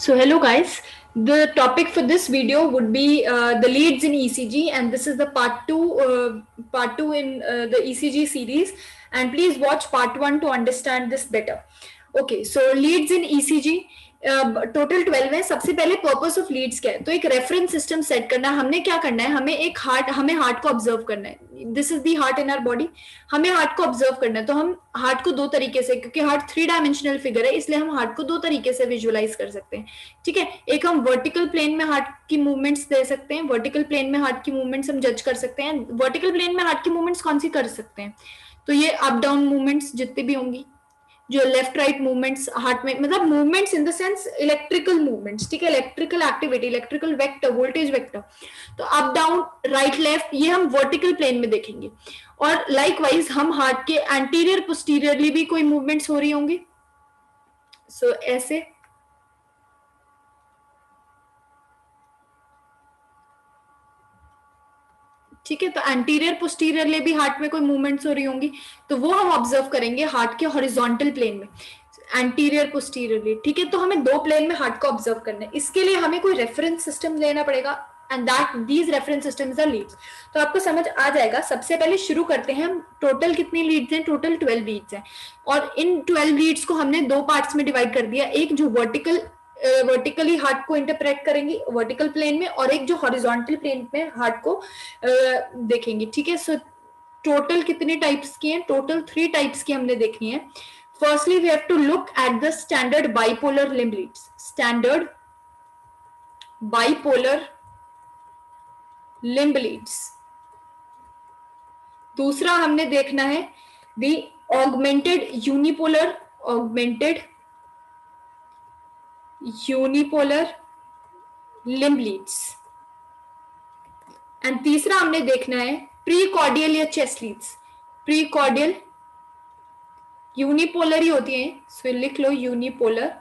So hello guys, the topic for this video would be the leads in ECG, and this is the part two in the ECG series, and please watch part 1 to understand this better. Okay, so leads in ECG total 12 है। सबसे पहले purpose of Leeds क्या है, तो एक reference system set करना है। हमने क्या करना है, हमें हार्ट को ऑब्जर्व करना है। This is the heart in our body. हमें हार्ट को ऑब्जर्व करना है, तो हम हार्ट को दो तरीके से, क्योंकि हार्ट 3 डायमेंशनल फिगर है, इसलिए हम हार्ट को दो तरीके से विजुअलाइज कर सकते हैं। ठीक है, एक हम वर्टिकल प्लेन में हार्ट की मूवमेंट्स दे सकते हैं, वर्टिकल प्लेन में हार्ट की मूवमेंट्स हम जज कर सकते हैं। वर्टिकल प्लेन में हार्ट की मूवमेंट्स कौन सी कर सकते हैं, तो ये अप डाउन मूवमेंट्स जितनी भी होंगी, जो लेफ्ट राइट मूवमेंट्स हार्ट में, मतलब movements in the sense electrical movements. ठीक है, electrical activity, electrical vector, voltage vector, तो अप डाउन राइट लेफ्ट, ये हम वर्टिकल प्लेन में देखेंगे। और लाइकवाइज हम हार्ट के एंटीरियर पोस्टीरियरली भी कोई मूवमेंट्स हो रही होंगी। सो ऐसे ठीक है, तो एंटीरियर पोस्टीरियरली भी हार्ट में कोई मूवमेंट्स हो रही होंगी, तो वो हम ऑब्जर्व करेंगे हार्ट के हॉरिजॉन्टल प्लेन में, एंटीरियर पोस्टीरियरली। ठीक है, तो हमें दो प्लेन में हार्ट को ऑब्जर्व करना है। इसके लिए हमें कोई रेफरेंस सिस्टम लेना पड़ेगा, and that these reference systems are leads. तो आपको समझ आ जाएगा। सबसे पहले शुरू करते हैं हम। टोटल कितनी लीड्स हैं, टोटल 12 लीड्स हैं, और इन 12 लीड्स को हमने दो पार्ट्स में डिवाइड कर दिया। एक जो वर्टिकली हार्ट को इंटरप्रेट करेंगी वर्टिकल प्लेन में, और एक जो हॉरिजॉन्टल प्लेन में हार्ट को देखेंगी। ठीक है, सो टोटल कितने टाइप्स की हैं, टोटल 3 टाइप्स की हमने देखनी है। Firstly we have to look at the standard bipolar limb leads, standard bipolar limb leads. दूसरा हमने देखना है the augmented unipolar limb leads. And तीसरा हमने देखना है प्रीकॉर्डियल या चेस्ट लीड्स। प्रीकॉर्डियल यूनिपोलर ही होती है, सो लिख लो यूनिपोलर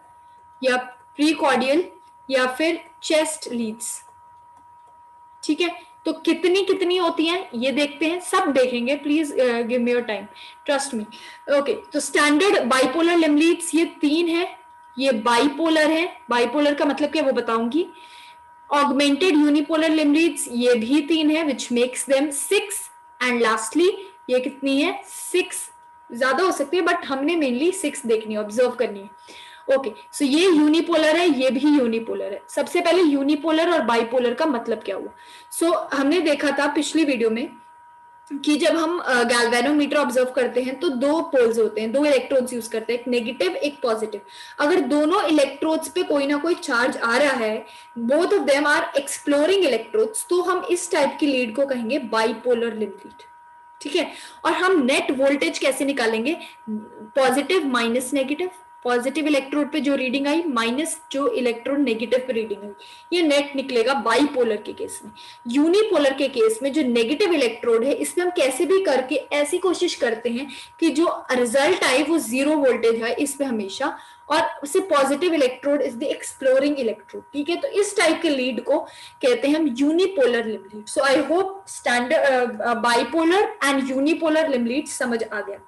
या प्रीकॉर्डियल या फिर चेस्ट लीड्स। ठीक है, तो कितनी कितनी होती हैं ये देखते हैं, सब देखेंगे। Please give me your time, trust me. Okay, तो स्टैंडर्ड बाइपोलर लिम्ब लीड्स ये 3 है, ये बाइपोलर है। बाइपोलर का मतलब क्या वो बताऊंगी। ऑगमेंटेड यूनिपोलर लिम्ब लीड्स ये भी 3 है, which makes them 6। And lastly ये कितनी है, 6, ज्यादा हो सकती है बट हमने मेनली 6 देखनी है, ऑब्जर्व करनी है। ओके, सो ये यूनिपोलर है, ये भी यूनिपोलर है। सबसे पहले यूनिपोलर और बाइपोलर का मतलब क्या हुआ। सो हमने देखा था पिछली वीडियो में कि जब हम गैल्वेनोमीटर ऑब्जर्व करते हैं तो 2 पोल्स होते हैं, 2 इलेक्ट्रोड्स यूज करते हैं, एक नेगेटिव एक पॉजिटिव। अगर दोनों इलेक्ट्रोड्स पे कोई ना कोई चार्ज आ रहा है, both of them are exploring electrodes, तो हम इस टाइप की लीड को कहेंगे बाइपोलर लिम्ब लीड। ठीक है, और हम नेट वोल्टेज कैसे निकालेंगे, positive minus negative, positive electrode पे जो रीडिंग आई माइनस जो इलेक्ट्रोड नेगेटिव पे रीडिंग आई, ये नेट निकलेगा बाइपोलर के केस में। यूनिपोलर के केस में जो नेगेटिव इलेक्ट्रोड है, इसमें हम कैसे भी करके ऐसी कोशिश करते हैं कि जो रिजल्ट आए वो 0 वोल्टेज है इस पे हमेशा, और उसे positive electrode is the exploring electrode. ठीक है, तो इस टाइप के लीड को कहते हैं हम unipolar limb lead. So I hope standard bipolar and unipolar limb lead समझ आ गया।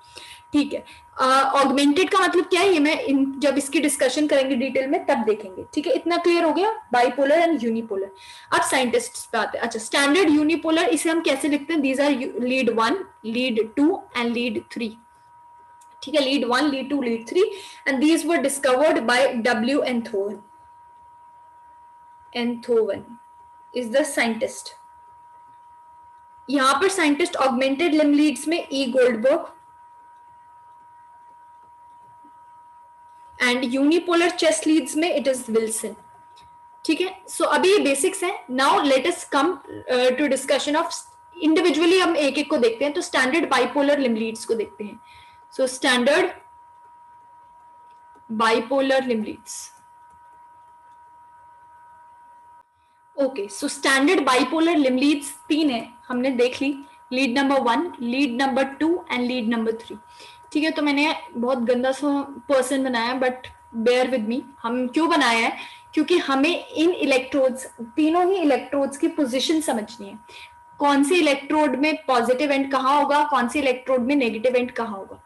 ठीक है, ऑगमेंटेड का मतलब क्या है, ये मैं जब इसकी डिस्कशन करेंगे डिटेल में तब देखेंगे। ठीक है, इतना क्लियर हो गया बाइपोलर एंड यूनिपोलर। अब साइंटिस्ट पे आते हैं। अच्छा, स्टैंडर्ड यूनिपोलर इसे हम कैसे लिखते हैं, these are lead 1, lead 2 and lead 3। ठीक है, lead 1, lead 2, lead 3, and these were discovered by W. Einthoven is the scientist. यहां पर साइंटिस्ट ऑगमेंटेड लिम्ब लीड्स में E. Goldberg, and unipolar chest leads में इट इज विल्सन। ठीक है, so अभी ये बेसिक्स हैं। Now let us come to discussion of individually, हम एक एक को देखते हैं। तो स्टैंडर्ड बाइपोलर लिम्ब लीड्स को देखते हैं। So standard bipolar limb leads. Okay, so standard bipolar limb leads 3 है, हमने देख ली। Lead number 1, lead number 2 and lead number 3। ठीक है, तो मैंने बहुत गंदा सा पर्सन बनाया, बट बेयर विद मी। हम क्यों बनाया है, क्योंकि हमें इन इलेक्ट्रोड्स, तीनों ही इलेक्ट्रोड्स की पोजीशन समझनी है। कौन से इलेक्ट्रोड में पॉजिटिव एंड कहाँ होगा, कौन से इलेक्ट्रोड में नेगेटिव एंड कहाँ होगा।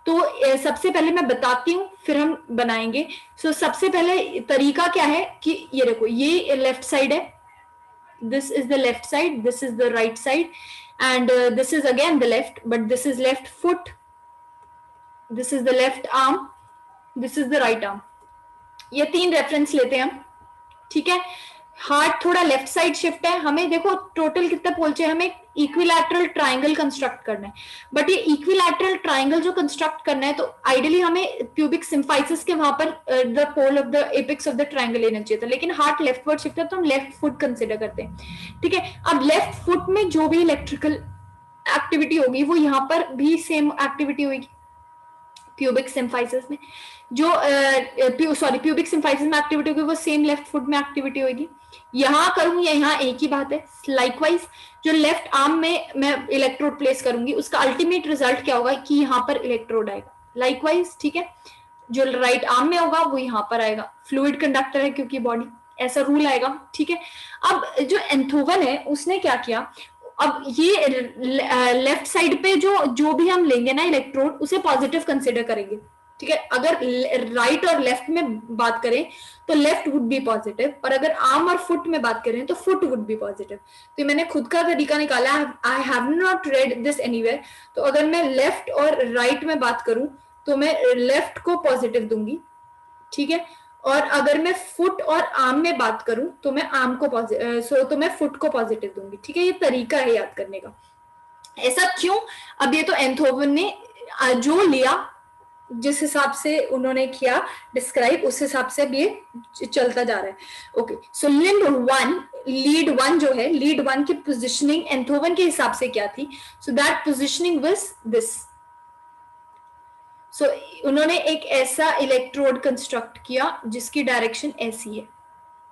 तो सबसे पहले मैं बताती हूँ, फिर हम बनाएंगे। सो सबसे पहले तरीका क्या है कि ये देखो, ये लेफ्ट साइड है, this is the left side, this is the right side, and this is again the left, but this is left foot, this is the left arm, this is the right arm. ये 3 reference लेते हैं हम, ठीक है। Heart थोड़ा left side shift है, हमें देखो टोटल कितने पोल चाहिए, हमें इक्विलैटरल ट्राइंगल कंस्ट्रक्ट करना है, बट ये इक्विलैटरल ट्राइंगल जो कंस्ट्रक्ट करना है तो आइडियली हमें प्यूबिक सिम्फाइसिस के वहां पर the pole of the apex of the triangle लेना चाहिए था, लेकिन हार्ट लेफ्टवर्ड शिफ्ट है तो हम लेफ्ट फुट कंसिडर करते हैं, ठीक है। अब लेफ्ट फुट में जो भी इलेक्ट्रिकल एक्टिविटी होगी वो यहाँ पर भी सेम एक्टिविटी होगी प्यूबिक सिम्फाइसिस में, जो प्यूबिक सिम्फाइसिस में एक्टिविटी होगी वो सेम लेफ्ट फुट में एक्टिविटी होगी। यहाँ करूँ या यहाँ एक ही बात है। लाइकवाइज जो लेफ्ट आर्म में मैं इलेक्ट्रोड प्लेस करूंगी उसका अल्टीमेट रिजल्ट क्या होगा कि यहाँ पर इलेक्ट्रोड आएगा, लाइकवाइज, ठीक है। जो राइट आर्म में होगा वो यहाँ पर आएगा, फ्लूइड कंडक्टर है क्योंकि बॉडी, ऐसा रूल आएगा, ठीक है। अब जो एंथोवन है उसने क्या किया, अब ये लेफ्ट साइड पे जो भी हम लेंगे ना इलेक्ट्रोड उसे पॉजिटिव कंसिडर करेंगे, ठीक है। अगर राइट और लेफ्ट में बात करें तो लेफ्ट वुड बी पॉजिटिव, और अगर आर्म और फुट में बात करें तो फुट वुड बी पॉजिटिव। तो मैंने खुद का तरीका निकाला, I have not read this anywhere. तो अगर मैं लेफ्ट और राइट में बात करूं तो मैं लेफ्ट को पॉजिटिव दूंगी, ठीक है, और अगर मैं फुट और आर्म में बात करूं तो मैं आर्म को तो मैं फुट को पॉजिटिव दूंगी, ठीक है। ये तरीका है याद करने का। ऐसा क्यों? अब ये तो एंथोवन ने जो लिया, जिस हिसाब से उन्होंने किया डिस्क्राइब, उस हिसाब से अब ये चलता जा रहा है। ओके, सो लिम्ब 1, लीड 1 जो है, लीड 1 की पोजिशनिंग एंथोवन के हिसाब से क्या थी? So that positioning was this. So उन्होंने एक ऐसा इलेक्ट्रोड कंस्ट्रक्ट किया जिसकी डायरेक्शन ऐसी है।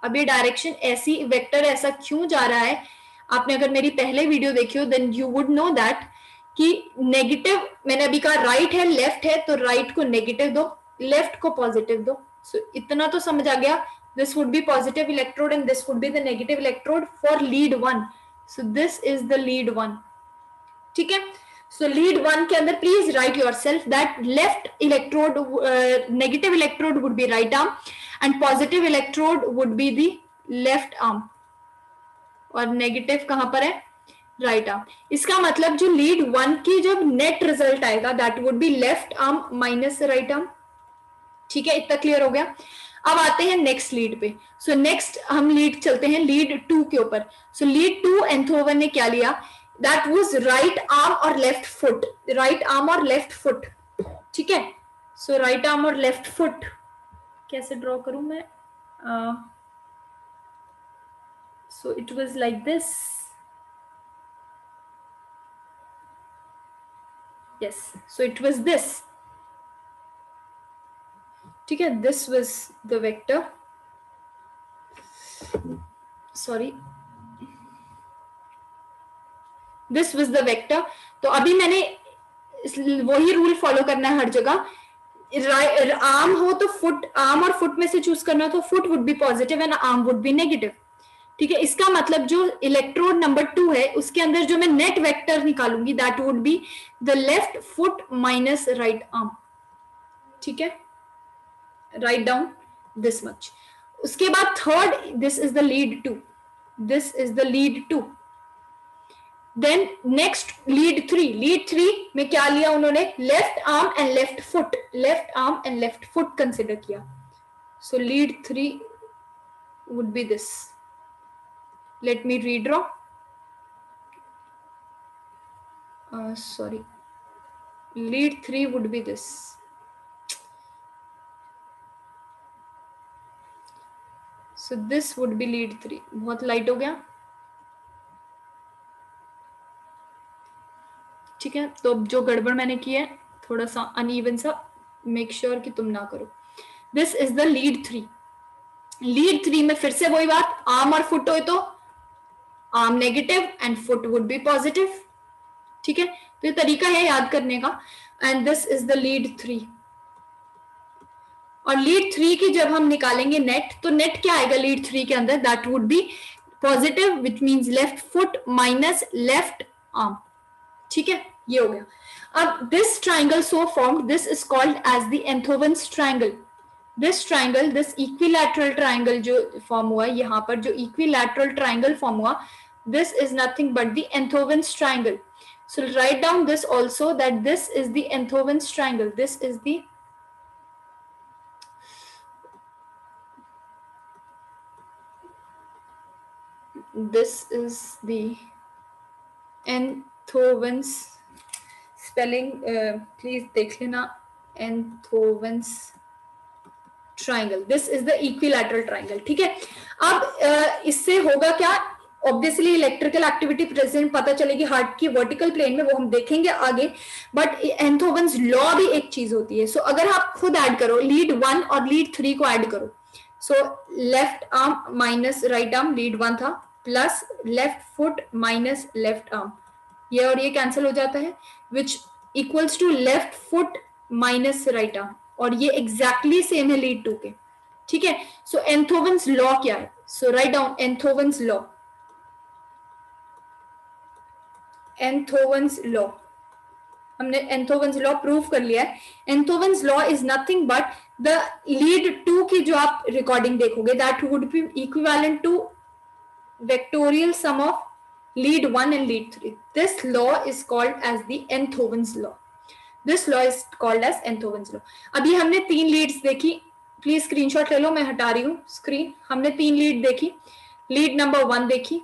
अब ये डायरेक्शन ऐसी, वेक्टर ऐसा क्यों जा रहा है? आपने अगर मेरी पहले वीडियो देखी हो then you would know that कि नेगेटिव, मैंने अभी कहा राइट है लेफ्ट है, तो राइट को नेगेटिव दो, लेफ्ट को पॉजिटिव दो। सो इतना तो समझ आ गया, this would be positive electrode and this would be the negative electrode for lead 1। So this is the lead 1, ठीक है। So lead 1 के अंदर please write yourself that left electrode, negative electrode would be right arm and positive electrode would be the left arm, और negative कहां पर है? right arm। इसका मतलब जो lead 1 की जब net result आएगा that would be left arm minus right arm, ठीक है। इतना क्लियर हो गया। अब आते हैं नेक्स्ट लीड पे। सो नेक्स्ट हम लीड चलते हैं लीड 2 के ऊपर। सो लीड 2 एंथोवन ने क्या लिया? That was right arm और left foot, right arm और left foot, ठीक है। So right arm और left foot कैसे ड्रॉ करूं मैं? So it was like this, yes, so it was this, ठीक है। This was the vector, sorry, this was the vector. तो अभी मैंने वही रूल फॉलो करना है हर जगह, आर्म हो तो फुट, आर्म और फुट में से चूज करना, तो foot would be positive and arm would be negative, ठीक है। इसका मतलब जो इलेक्ट्रोड नंबर 2 है उसके अंदर जो मैं नेट वेक्टर निकालूंगी that would be the left foot minus right arm, ठीक है। Right down this much. उसके बाद third, this is the lead 2, this is the lead 2। Then next lead 3, lead 3 में क्या लिया उन्होंने? Left arm and left foot, left arm and left foot consider किया। So lead 3 would be this, let me redraw, sorry, lead 3 would be this, so this would be lead 3। बहुत light हो गया, ठीक है। तो जो गड़बड़ मैंने की है थोड़ा सा अनइवन सा, मेक श्योर कि तुम ना करो। This is the lead 3। Lead 3 में फिर से वही बात, आर्म और फुट हो तो arm negative and foot would be positive, ठीक है। तो ये तरीका है याद करने का। And this is the lead 3। और लीड 3 की जब हम निकालेंगे नेट, तो नेट क्या आएगा लीड 3 के अंदर? That would be positive which means left foot minus left arm, ठीक है। ये हो गया। अब this triangle so formed, this is called as the Enthoven's triangle. This triangle, this equilateral triangle जो form हुआ यहाँ पर, जो equilateral triangle form हुआ, this is nothing but the Enthoven's triangle. So write down this also, that this is the Enthoven's triangle. This is the Enthoven's spelling, please देख लेना, Enthoven's triangle. This is the equilateral triangle. ठीक है, अब इससे होगा क्या, obviously electrical activity present पता चलेगी हार्ट की वर्टिकल प्लेन में, वो हम देखेंगे आगे, बट एंथोवन्स लॉ भी एक चीज होती है. सो अगर आप खुद ऐड करो, लीड 1 और लीड 3 को ऐड करो, so left arm minus right arm, lead 1 था, plus left foot minus left arm, ये और ये कैंसिल हो जाता है, which equals to left foot minus right arm, और ये एग्जैक्टली सेम है लीड 2 के. ठीक है, सो एंथोवन्स लॉ क्या है, so right down Einthoven's law. Einthoven's law, हमने एंथोवन्स लॉ प्रूव कर लिया है. Einthoven's law is nothing but the lead 2 की जो आप रिकॉर्डिंग देखोगे, that would be equivalent to vectorial sum of lead 1 and lead 3. This law is called as the Enthoven's law. This law is called as Enthoven's law. अभी हमने 3 Leeds देखी, please screenshot ले लो, मैं हटा रही हूँ स्क्रीन. हमने 3 लीड देखी, लीड नंबर 1 देखी,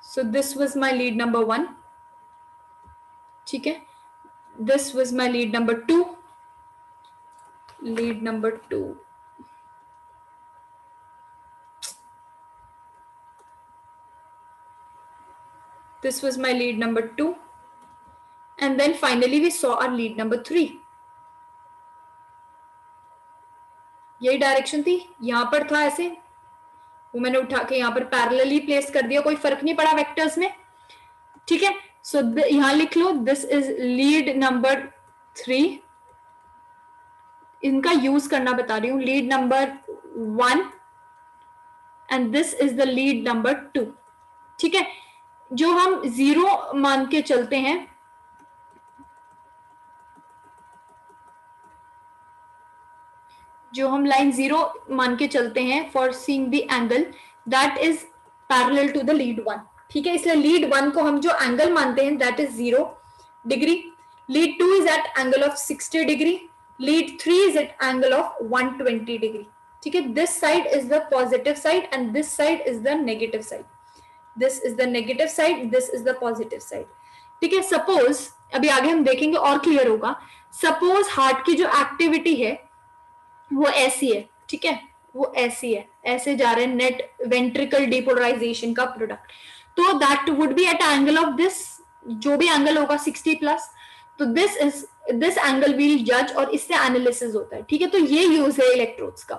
so this was my lead number 1. ठीक है, this was my lead number 2, lead number 2. This was my lead number 2, and then finally we saw our lead number 3. यही डायरेक्शन थी, यहां पर था ऐसे, वो मैंने उठा के यहाँ पर पैरेलली प्लेस कर दिया, कोई फर्क नहीं पड़ा वेक्टर्स में. ठीक है, सो यहां लिख लो, दिस इज लीड नंबर 3. इनका यूज करना बता रही हूँ, lead number 1 and this is the lead number 2. ठीक है, जो हम 0 मान के चलते हैं, जो हम लाइन 0 मान के चलते हैं for seeing the angle, that is parallel to the lead 1. ठीक है, इसलिए लीड 1 को हम जो एंगल मानते हैं that is 0 degree, lead 2 is at angle of 60 degree, lead 3 is at angle of 120 degree. ठीक है, this side is the positive side and this side is the negative side. This is the negative side, this is the positive side. ठीक है, suppose अभी आगे हम देखेंगे और clear होगा, सपोज हार्ट की जो एक्टिविटी है वो ऐसी है. ठीक है, वो ऐसी है, ऐसे जा रहे हैं, नेट वेंट्रिकल डिपोलराइजेशन का प्रोडक्ट, तो that would be at angle of this, जो भी एंगल होगा 60 प्लस, तो दिस एंगल विल जज, और इससे एनालिसिस होता है. ठीक है, तो ये यूज है इलेक्ट्रोड्स का.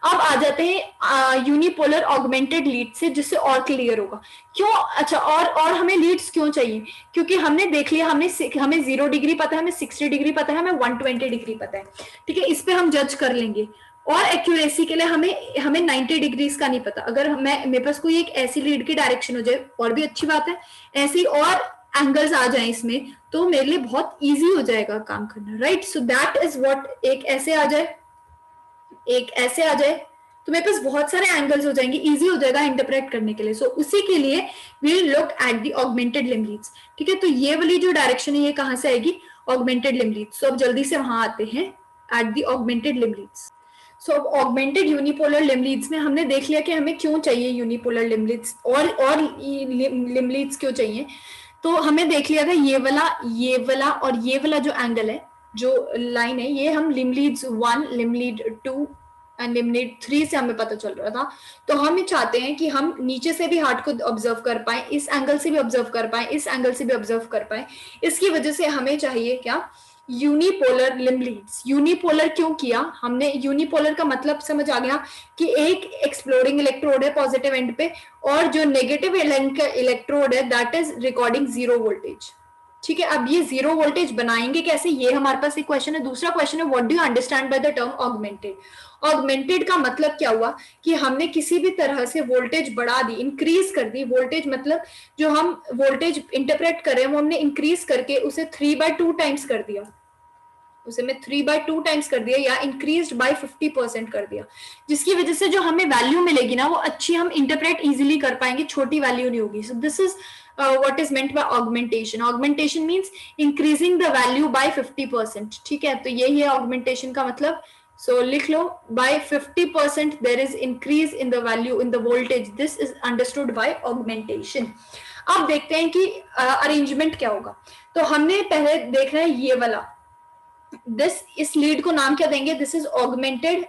अब आ जाते हैं यूनिपोलर ऑगमेंटेड लीड से, जिससे और क्लियर होगा क्यों. अच्छा, और हमें लीड्स क्यों चाहिए, क्योंकि हमने देख लिया, हमें 0 डिग्री पता है, हमें 60 डिग्री पता है, हमें 120 डिग्री पता है. ठीक है, इस पे हम जज कर लेंगे. और एक्यूरेसी के लिए हमें 90 डिग्रीज का नहीं पता. अगर मेरे पास कोई एक ऐसी लीड की डायरेक्शन हो जाए, और भी अच्छी बात है, ऐसी और एंगल्स आ जाए इसमें, तो मेरे लिए बहुत इजी हो जाएगा काम करना. Right, so that is what, एक ऐसे आ जाए, एक ऐसे आ जाए, तो मेरे पास बहुत सारे एंगल्स हो जाएंगे, इजी हो जाएगा इंटरप्रेट करने के लिए. सो उसी के लिए we will look at the augmented limb leads. ठीक है, तो ये वाली जो डायरेक्शन है ये कहां से आएगी, ऑगमेंटेड लिम्ब लीड्स. सो अब जल्दी से वहां आते हैं at the augmented limb leads. So अब ऑगमेंटेड यूनिपोलर लिम्ब लीड्स में हमने देख लिया कि हमें क्यों चाहिए यूनिपोलर लिम्ब लीड्स, और लिम्ब लीड्स क्यों चाहिए. तो हमें देख लिया था ये वाला और ये वाला जो एंगल है, जो लाइन है, ये हम limb leads 1, limb lead 2 and limb lead 3 से हमें पता चल रहा था. तो हम ये चाहते हैं कि हम नीचे से भी हार्ट को ऑब्जर्व कर पाए, इस एंगल से भी ऑब्जर्व कर पाए, इस एंगल से भी ऑब्जर्व कर पाए. इसकी वजह से हमें चाहिए क्या, यूनिपोलर लिम्ब लीड्स. यूनिपोलर क्यों किया हमने, यूनिपोलर का मतलब समझ आ गया कि एक एक्सप्लोरिंग इलेक्ट्रोड है पॉजिटिव एंड पे, और जो नेगेटिव एंड का इलेक्ट्रोड है दैट इज रिकॉर्डिंग 0 वोल्टेज. ठीक है, अब ये जीरो वोल्टेज बनाएंगे कैसे, ये हमारे पास एक क्वेश्चन है। दूसरा क्वेश्चन है, what do you understand by the term augmented. Augmented का मतलब क्या हुआ कि हमने किसी भी तरह से वोल्टेज बढ़ा दी, इंक्रीज कर दी। वोल्टेज मतलब जो हम वोल्टेज इंटरप्रेट कर रहे हैं वो हमने इंक्रीज करके उसे 3/2 टाइम्स कर दिया, उसे मैं 3/2 टाइम्स कर दिया, या इंक्रीज बाय 50% कर दिया, जिसकी वजह से जो हमें वैल्यू मिलेगी ना वो अच्छी हम इंटरप्रेट इजीली कर पाएंगे, छोटी वैल्यू नहीं होगी। सो this is what is meant by augmentation. Augmentation means increasing the value by 50%. ठीक है, तो यही है augmentation का मतलब। So लिख लो, by 50% there is increase in the value in the voltage. This is understood by augmentation. अब देखते हैं कि अरेंजमेंट क्या होगा। तो हमने पहले देखना है ये वाला, इस लीड को नाम क्या देंगे, this is augmented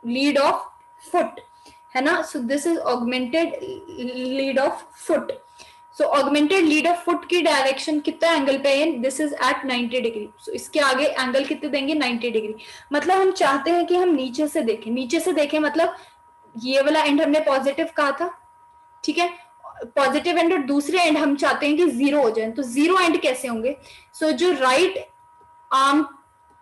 lead of foot, है ना। सो this is augmented lead of foot. So augmented lead of foot की डायरेक्शन कितना एंगल पे है, दिस इज एट 90 डिग्री। सो इसके आगे एंगल कितने देंगे, 90 डिग्री। मतलब हम चाहते हैं कि हम नीचे से देखें, नीचे से देखें मतलब ये वाला एंड हमने पॉजिटिव कहा था, ठीक है, पॉजिटिव एंड और दूसरे एंड हम चाहते हैं कि जीरो हो जाए। तो जीरो एंड कैसे होंगे, सो जो राइट आर्म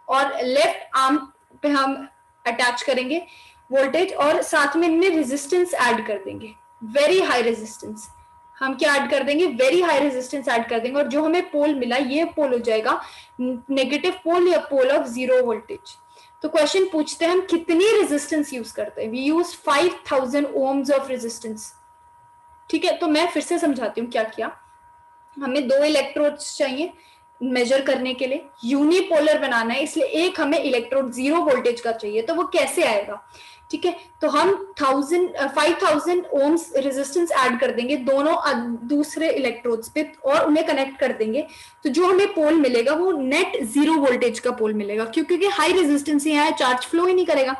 और लेफ्ट आर्म पे हम अटैच करेंगे वोल्टेज, और साथ में इनमें रेजिस्टेंस ऐड कर देंगे, वेरी हाई रेजिस्टेंस। हम क्या ऐड कर देंगे, वेरी हाई रेजिस्टेंस ऐड कर देंगे, और जो हमें पोल मिला ये पोल हो जाएगा नेगेटिव पोल या पोल ऑफ जीरो वोल्टेज। तो क्वेश्चन पूछते हैं हम कितनी रेजिस्टेंस यूज करते हैं, we use 5000 ohms of resistance. ठीक है, तो मैं फिर से समझाती हूँ क्या किया। हमें 2 इलेक्ट्रोड्स चाहिए मेजर करने के लिए, यूनिपोलर बनाना है, इसलिए एक हमें इलेक्ट्रोड 0 वोल्टेज का चाहिए। तो वो कैसे आएगा, ठीक है, तो हम 5000 ओम्स रेजिस्टेंस ऐड कर देंगे दोनों दूसरे इलेक्ट्रोड्स पे और उन्हें कनेक्ट कर देंगे। तो जो हमें पोल मिलेगा वो नेट 0 वोल्टेज का पोल मिलेगा, क्योंकि हाई रेजिस्टेंस यहाँ है, चार्ज फ्लो ही नहीं करेगा।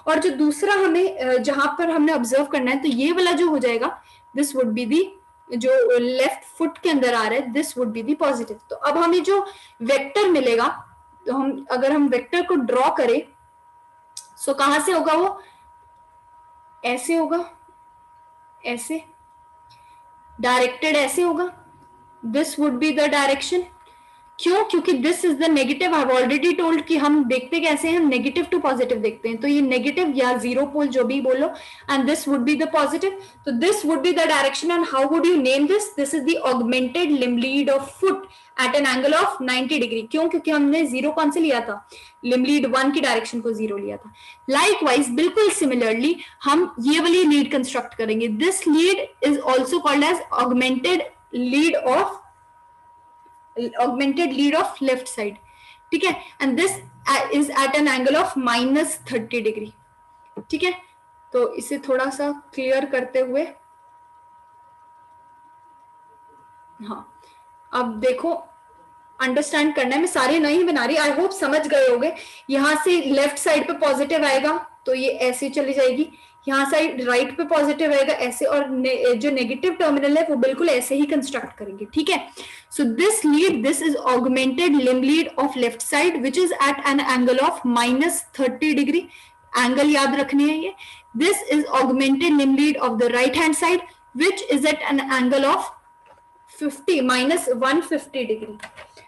और जो दूसरा हमें जहां पर हमने ऑब्जर्व करना है, तो ये वाला जो हो जाएगा, दिस वुड बी दी, जो लेफ्ट फुट के अंदर आ रहा है, this would be the positive. तो अब हमें जो वेक्टर मिलेगा, तो हम अगर हम वेक्टर को ड्रॉ करें, सो कहां से होगा वो, ऐसे होगा, ऐसे डायरेक्टेड ऐसे होगा, this would be the direction. क्यों, क्योंकि this is the negative. I have already told कि हम देखते कैसे हैं, नेगेटिव टू पॉजिटिव देखते हैं। तो ये नेगेटिव या जीरो पोल जो भी बोलो, and this would be the positive. तो this would be the direction. And how would you name this, this is the augmented limb lead of foot at an angle of 90 degree. क्यों, क्योंकि हमने zero कौन से लिया था, limb lead 1 की direction को जीरो लिया था। लाइकवाइज बिल्कुल सिमिलरली हम ये वाली लीड कंस्ट्रक्ट करेंगे। This lead is also called as augmented lead of augmented lead of left side, ठीक है, and this is at an angle of -30 degree. ठीक है, तो इसे थोड़ा सा क्लियर करते हुए, हाँ अब देखो अंडरस्टैंड करना है, मैं सारे नहीं बना रही, आई होप समझ गए होगे। यहां से लेफ्ट साइड पे पॉजिटिव आएगा तो ये ऐसे चली जाएगी, यहाँ साइड राइट पे पॉजिटिव आएगा ऐसे, और जो नेगेटिव टर्मिनल है वो बिल्कुल ऐसे ही कंस्ट्रक्ट करेंगे। ठीक है, so this lead, this is augmented limb lead of left side which is at an angle of -30 degree. Angle याद रखनी है ये। This is augmented limb lead of the right hand side which is at an angle of -150 degree,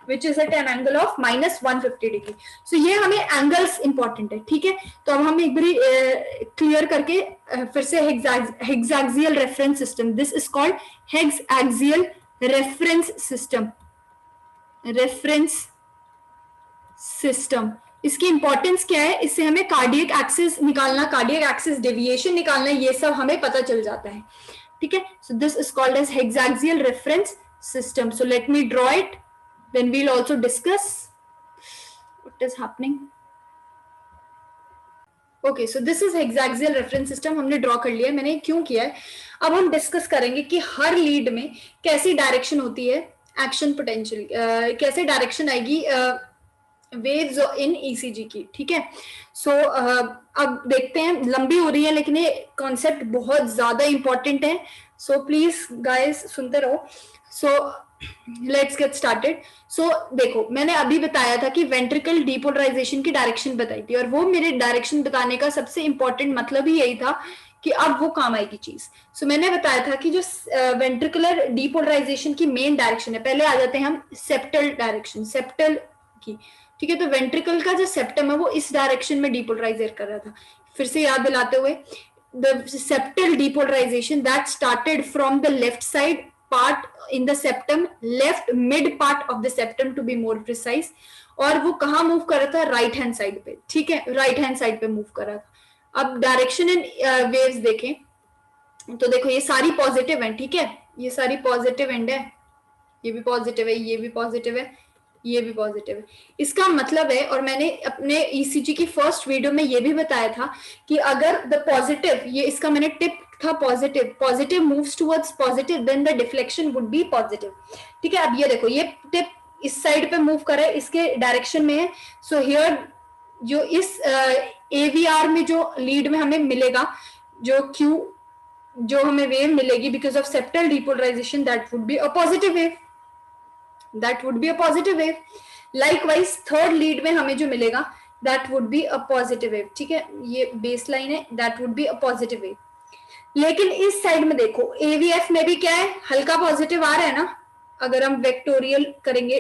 which is at an angle of -150 degree. सो ये हमें angles important है। ठीक है, तो अब हम एक बार क्लियर करके फिर से hexaxial reference system, this is called hexaxial reference system. Reference system, इसकी इंपॉर्टेंस क्या है, इससे हमें कार्डियक एक्सिस निकालना, कार्डियक एक्सिस डेविएशन निकालना, ये सब हमें पता चल जाता है। ठीक है, so this is called as hexaxial reference system. So let me draw it, then we'll also discuss what is happening. Okay, so this is hexaxial reference system, हमने ड्रॉ कर लिया है, मैंने क्यों किया है। अब हम डिस्कस करेंगे कि हर लीड में कैसी डायरेक्शन होती है, एक्शन पोटेंशियल कैसे डायरेक्शन आएगी वेव्स इन ईसीजी की। ठीक है, सो अब देखते हैं, लंबी हो रही है लेकिन ये कॉन्सेप्ट बहुत ज्यादा इंपॉर्टेंट है, सो प्लीज गाइस सुनते रहो। So let's get started. So देखो, मैंने अभी बताया था कि वेंट्रिकल डीपोलराइजेशन की डायरेक्शन बताई थी, और वो मेरे डायरेक्शन बताने का सबसे इंपॉर्टेंट मतलब ही यही था कि अब वो काम आएगी चीज। सो मैंने बताया था कि जो वेंट्रिकुलर डीपोलराइजेशन की मेन डायरेक्शन है, पहले आ जाते हैं हम सेप्टल डायरेक्शन, सेप्टल की, ठीक है। तो वेंट्रिकल का जो सेप्टम है वो इस डायरेक्शन में डीपोलराइज कर रहा था। फिर से याद दिलाते हुए, the septal depolarization that started from the left side part in the septum, left mid part of the septum to be more precise, और वो कहाँ मूव कर रहा था, राइट हैंड साइड पे, ठीक है, राइट हैंड साइड पे मूव कर रहा था। अब डायरेक्शन एंड वेव्स देखें तो देखो ये सारी पॉजिटिव है, ठीक है, ये सारी पॉजिटिव एंड है, ये भी पॉजिटिव है, ये भी पॉजिटिव है, ये भी पॉजिटिव है। इसका मतलब है, और मैंने अपने ईसीजी की फर्स्ट वीडियो में ये भी बताया था कि अगर द पॉजिटिव, ये इसका मैंने टिप था, positive, positive moves towards positive, then the deflection would be positive, ठीक है। अब ये देखो, ये टिप इस साइड पे मूव कर रहा है, इसके डायरेक्शन में है। सो हियर जो इस एवीआर में जो लीड में हमें मिलेगा, जो क्यू, जो हमें वेव मिलेगी because of septal depolarisation, that would be a positive wave, that would be a positive wave. Likewise third lead में हमें जो मिलेगा that would be a positive wave, ठीक है, ये बेस लाइन है, that would be a positive wave। लेकिन इस साइड में देखो AVF में भी क्या है, हल्का पॉजिटिव आ रहा है ना, अगर हम वेक्टोरियल करेंगे।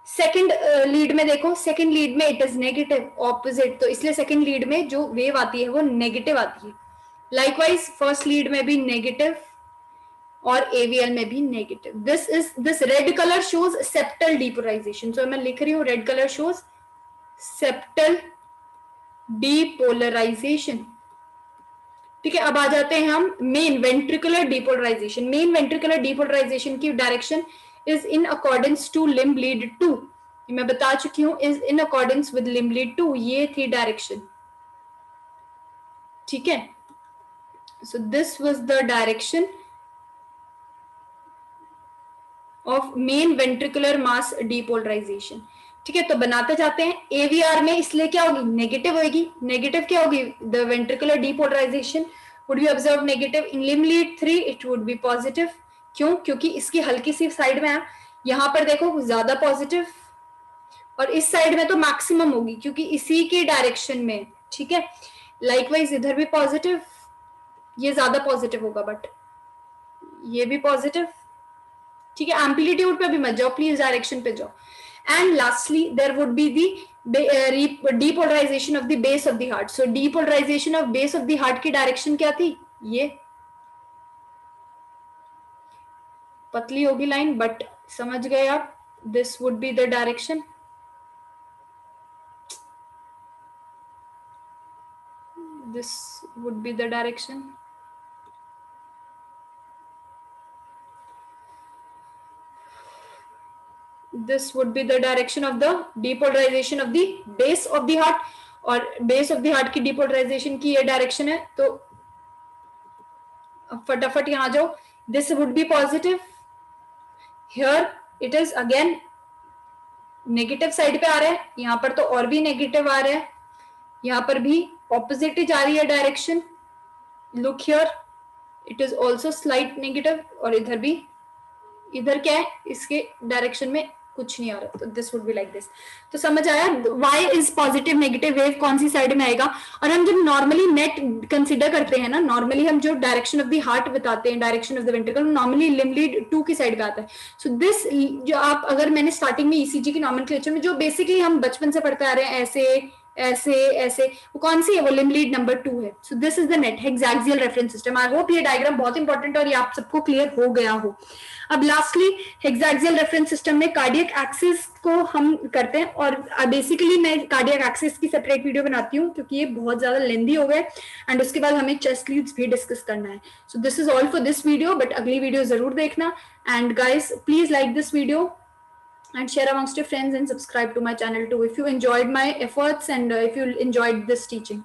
सेकंड लीड में देखो, सेकंड लीड में इट इज नेगेटिव, ऑपोजिट, तो इसलिए सेकंड लीड में जो वेव आती है वो नेगेटिव आती है। लाइकवाइज फर्स्ट लीड में भी नेगेटिव और AVL में भी negative. This red colour shows septal depolarisation, so मैं लिख रही हूँ red colour shows septal depolarisation, ठीक है। अब आ जाते हैं हम main ventricular depolarisation. Main ventricular depolarisation की direction is in accordance to limb lead 2, मैं बता चुकी हूँ, is in accordance with limb lead 2, ये थी डायरेक्शन, ठीक है। So this was the direction of main ventricular mass depolarisation, ठीक है। तो बनाते जाते हैं। एवीआर में इसलिए क्या होगी, नेगेटिव होगी, नेगेटिव क्या होगी, the ventricular depolarisation would be observe negative. In limb lead 3 it would be positive, क्यों, क्योंकि इसकी हल्की सी साइड में है, यहाँ पर देखो ज्यादा पॉजिटिव, और इस साइड में तो मैक्सिमम होगी क्योंकि इसी के डायरेक्शन में, ठीक है। लाइकवाइज इधर भी पॉजिटिव, ये ज्यादा पॉजिटिव होगा, बट ये भी पॉजिटिव, ठीक है। एम्पलीट्यूड पे भी मत जाओ प्लीज, डायरेक्शन पे जाओ। And lastly there would be the depolarisation of the base of the heart. So depolarisation of base of the heart की डायरेक्शन क्या थी, ये पतली होगी लाइन, बट समझ गए आप, this would be the direction, this would be the direction. This would be the direction of the depolarization of the base of the heart, और base of the heart की depolarization की ये direction है। तो फटाफट यहाँ जाओ, this would be positive, here it is again negative side पे आ रहा है, यहाँ पर तो और भी negative आ रहा है, यहाँ पर भी opposite ही जा रही है direction, look here it is also slight negative, और इधर भी, इधर क्या है, इसके डायरेक्शन में कुछ नहीं आ रहा, तो this would be like this. तो समझ आया why is positive negative wave कौन सी साइड में आएगा। और हम जब नॉर्मली नेट कंसिडर करते हैं ना, नॉर्मली हम जो डायरेक्शन ऑफ द हार्ट बताते हैं, direction of the ventricle, normally limb lead 2 की साइड पे आता है। सो दिस जो आप, अगर मैंने स्टार्टिंग में ईसीजी की नॉमेनक्लेचर में जो बेसिकली हम बचपन से पढ़ते आ रहे हैं, ऐसे ऐसे ऐसे, वो कौन सी है, वो लिम्ब लीड नंबर 2 है। So this is the net hexaxial reference system. I hope ये डायग्राम बहुत इंपॉर्टेंट और ये आप सबको क्लियर हो गया हो। अब लास्टली हेक्साक्सियल रेफरेंस सिस्टम में कार्डियक एक्सिस को हम करते हैं, और बेसिकली मैं कार्डियक एक्सिस की सेपरेट वीडियो बनाती हूँ क्योंकि ये बहुत ज्यादा लेंदी हो गए, एंड उसके बाद हमें चेस्ट लीड्स भी डिस्कस करना है। So this is all for this video, but अगली वीडियो जरूर देखना, and guys please like this video and share amongst your friends and subscribe to my channel too if you enjoyed my efforts and if you enjoyed this teaching.